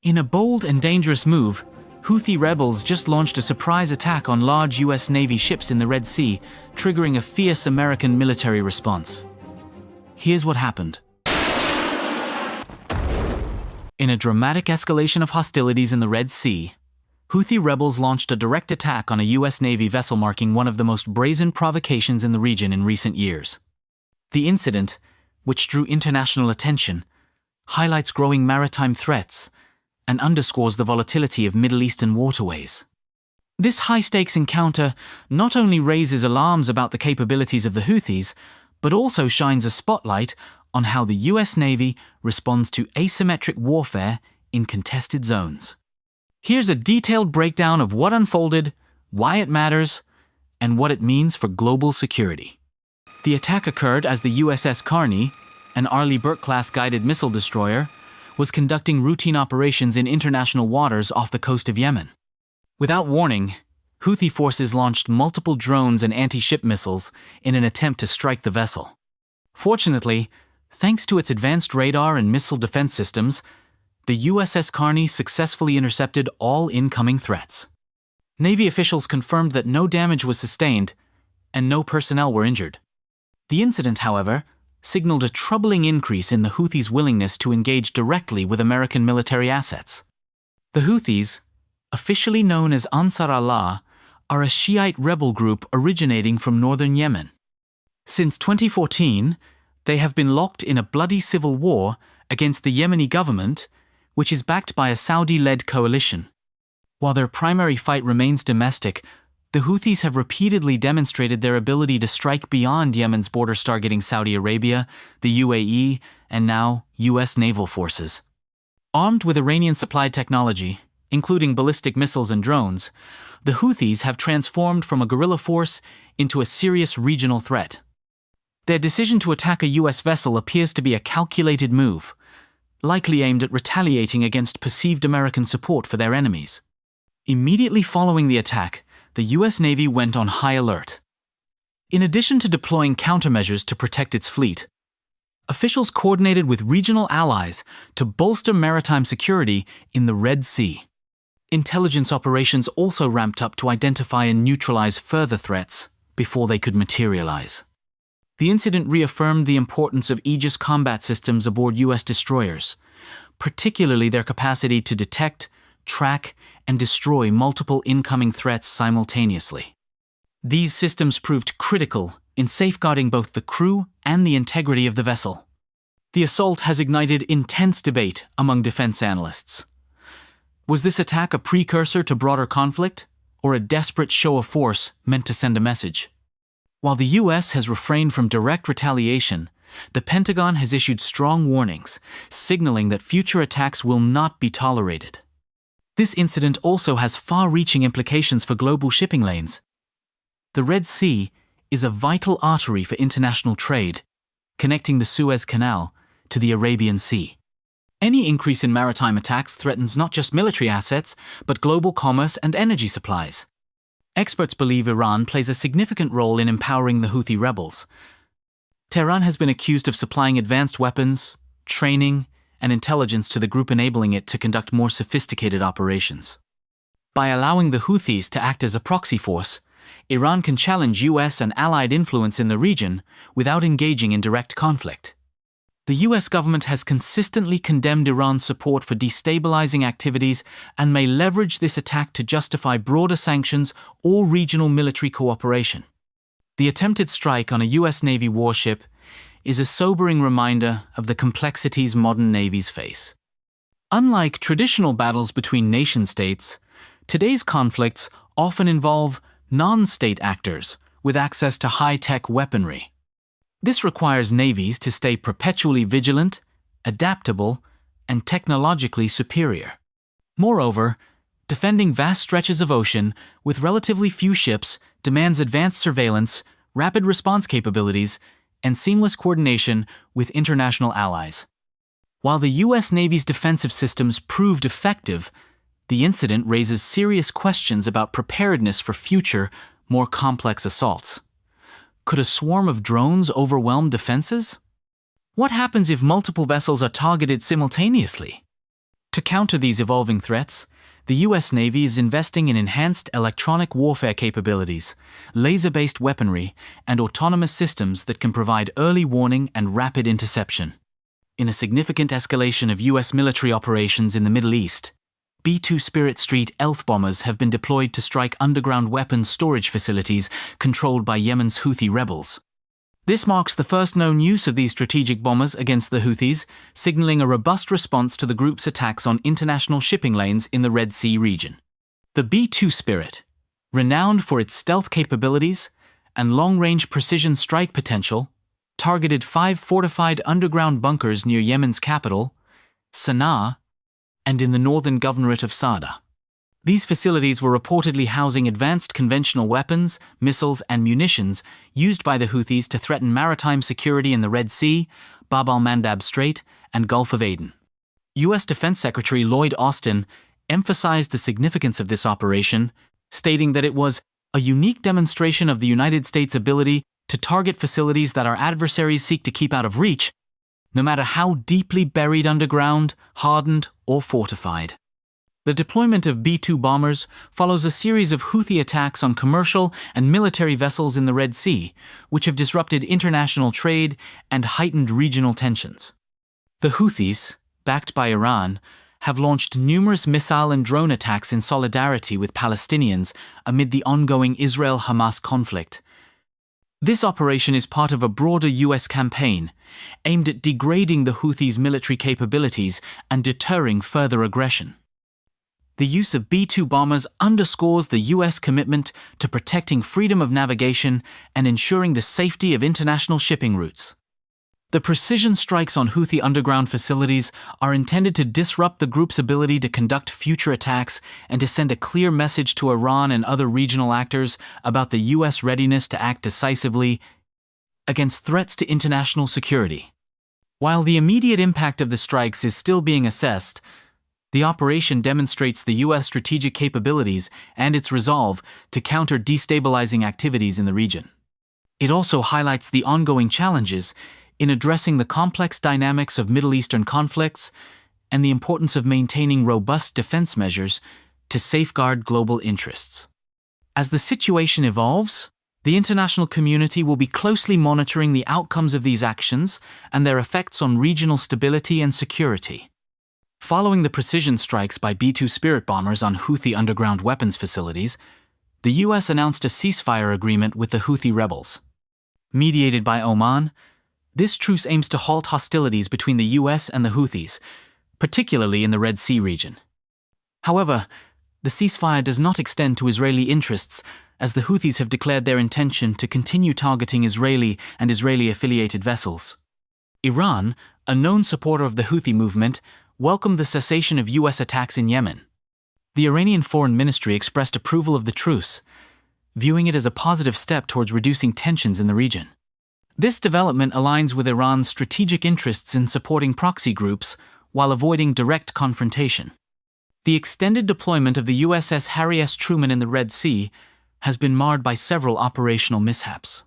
In a bold and dangerous move, Houthi rebels just launched a surprise attack on large US Navy ships in the Red Sea, triggering a fierce American military response. Here's what happened. In a dramatic escalation of hostilities in the Red Sea, Houthi rebels launched a direct attack on a US Navy vessel, marking one of the most brazen provocations in the region in recent years. The incident, which drew international attention, highlights growing maritime threats and underscores the volatility of Middle Eastern waterways. This high-stakes encounter not only raises alarms about the capabilities of the Houthis, but also shines a spotlight on how the US Navy responds to asymmetric warfare in contested zones. Here's a detailed breakdown of what unfolded, why it matters, and what it means for global security. The attack occurred as the USS Carney, an Arleigh Burke-class guided missile destroyer, was conducting routine operations in international waters off the coast of Yemen. Without warning, Houthi forces launched multiple drones and anti-ship missiles in an attempt to strike the vessel. Fortunately, thanks to its advanced radar and missile defense systems, the USS Carney successfully intercepted all incoming threats. Navy officials confirmed that no damage was sustained and no personnel were injured. The incident, however, signaled a troubling increase in the Houthis' willingness to engage directly with American military assets. The Houthis, officially known as Ansar Allah, are a Shiite rebel group originating from northern Yemen. Since 2014, they have been locked in a bloody civil war against the Yemeni government, which is backed by a Saudi-led coalition. While their primary fight remains domestic, the Houthis have repeatedly demonstrated their ability to strike beyond Yemen's borders, targeting Saudi Arabia, the UAE, and now US naval forces. Armed with Iranian-supplied technology, including ballistic missiles and drones, the Houthis have transformed from a guerrilla force into a serious regional threat. Their decision to attack a US vessel appears to be a calculated move, likely aimed at retaliating against perceived American support for their enemies. Immediately following the attack, the US Navy went on high alert. In addition to deploying countermeasures to protect its fleet, officials coordinated with regional allies to bolster maritime security in the Red Sea. Intelligence operations also ramped up to identify and neutralize further threats before they could materialize. The incident reaffirmed the importance of Aegis combat systems aboard US destroyers, particularly their capacity to detect, track, and destroy multiple incoming threats simultaneously. These systems proved critical in safeguarding both the crew and the integrity of the vessel. The assault has ignited intense debate among defense analysts. Was this attack a precursor to broader conflict, or a desperate show of force meant to send a message? While the US has refrained from direct retaliation, the Pentagon has issued strong warnings, signaling that future attacks will not be tolerated. This incident also has far-reaching implications for global shipping lanes. The Red Sea is a vital artery for international trade, connecting the Suez Canal to the Arabian Sea. Any increase in maritime attacks threatens not just military assets, but global commerce and energy supplies. Experts believe Iran plays a significant role in empowering the Houthi rebels. Tehran has been accused of supplying advanced weapons, training, and intelligence to the group, enabling it to conduct more sophisticated operations. By allowing the Houthis to act as a proxy force, Iran can challenge US and allied influence in the region without engaging in direct conflict. The US government has consistently condemned Iran's support for destabilizing activities and may leverage this attack to justify broader sanctions or regional military cooperation. The attempted strike on a US Navy warship is a sobering reminder of the complexities modern navies face. Unlike traditional battles between nation-states, today's conflicts often involve non-state actors with access to high-tech weaponry. This requires navies to stay perpetually vigilant, adaptable, and technologically superior. Moreover, defending vast stretches of ocean with relatively few ships demands advanced surveillance, rapid response capabilities, and seamless coordination with international allies. While the US Navy's defensive systems proved effective, the incident raises serious questions about preparedness for future, more complex assaults. Could a swarm of drones overwhelm defenses? What happens if multiple vessels are targeted simultaneously? To counter these evolving threats, the U.S. Navy is investing in enhanced electronic warfare capabilities, laser-based weaponry, and autonomous systems that can provide early warning and rapid interception. In a significant escalation of U.S. military operations in the Middle East, B-2 Spirit Street Elf bombers have been deployed to strike underground weapons storage facilities controlled by Yemen's Houthi rebels. This marks the first known use of these strategic bombers against the Houthis, signaling a robust response to the group's attacks on international shipping lanes in the Red Sea region. The B-2 Spirit, renowned for its stealth capabilities and long-range precision strike potential, targeted 5 fortified underground bunkers near Yemen's capital, Sana'a, and in the northern governorate of Sada. These facilities were reportedly housing advanced conventional weapons, missiles, and munitions used by the Houthis to threaten maritime security in the Red Sea, Bab al-Mandab Strait, and Gulf of Aden. U.S. Defense Secretary Lloyd Austin emphasized the significance of this operation, stating that it was a unique demonstration of the United States' ability to target facilities that our adversaries seek to keep out of reach, no matter how deeply buried underground, hardened, or fortified. The deployment of B-2 bombers follows a series of Houthi attacks on commercial and military vessels in the Red Sea, which have disrupted international trade and heightened regional tensions. The Houthis, backed by Iran, have launched numerous missile and drone attacks in solidarity with Palestinians amid the ongoing Israel-Hamas conflict. This operation is part of a broader U.S. campaign aimed at degrading the Houthis' military capabilities and deterring further aggression. The use of B-2 bombers underscores the U.S. commitment to protecting freedom of navigation and ensuring the safety of international shipping routes. The precision strikes on Houthi underground facilities are intended to disrupt the group's ability to conduct future attacks and to send a clear message to Iran and other regional actors about the U.S. readiness to act decisively against threats to international security. While the immediate impact of the strikes is still being assessed, the operation demonstrates the U.S. strategic capabilities and its resolve to counter destabilizing activities in the region. It also highlights the ongoing challenges in addressing the complex dynamics of Middle Eastern conflicts and the importance of maintaining robust defense measures to safeguard global interests. As the situation evolves, the international community will be closely monitoring the outcomes of these actions and their effects on regional stability and security. Following the precision strikes by B-2 Spirit bombers on Houthi underground weapons facilities, the U.S. announced a ceasefire agreement with the Houthi rebels. Mediated by Oman, this truce aims to halt hostilities between the U.S. and the Houthis, particularly in the Red Sea region. However, the ceasefire does not extend to Israeli interests, as the Houthis have declared their intention to continue targeting Israeli and Israeli-affiliated vessels. Iran, a known supporter of the Houthi movement, welcomed the cessation of U.S. attacks in Yemen. The Iranian Foreign Ministry expressed approval of the truce, viewing it as a positive step towards reducing tensions in the region. This development aligns with Iran's strategic interests in supporting proxy groups while avoiding direct confrontation. The extended deployment of the USS Harry S. Truman in the Red Sea has been marred by several operational mishaps.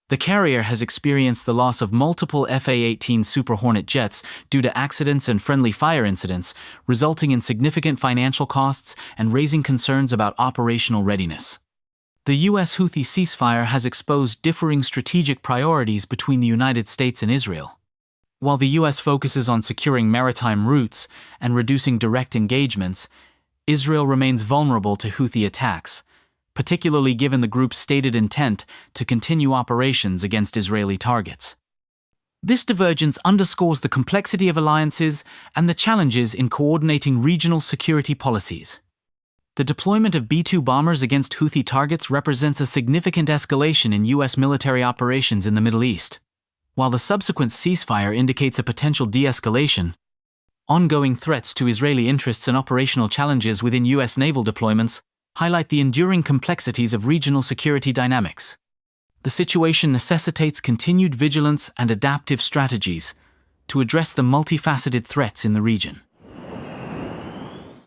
The carrier has experienced the loss of multiple F/A-18 Super Hornet jets due to accidents and friendly fire incidents, resulting in significant financial costs and raising concerns about operational readiness. The U.S. Houthi ceasefire has exposed differing strategic priorities between the United States and Israel. While the U.S. focuses on securing maritime routes and reducing direct engagements, Israel remains vulnerable to Houthi attacks, particularly given the group's stated intent to continue operations against Israeli targets. This divergence underscores the complexity of alliances and the challenges in coordinating regional security policies. The deployment of B-2 bombers against Houthi targets represents a significant escalation in U.S. military operations in the Middle East. While the subsequent ceasefire indicates a potential de-escalation, ongoing threats to Israeli interests and operational challenges within U.S. naval deployments highlight the enduring complexities of regional security dynamics. The situation necessitates continued vigilance and adaptive strategies to address the multifaceted threats in the region.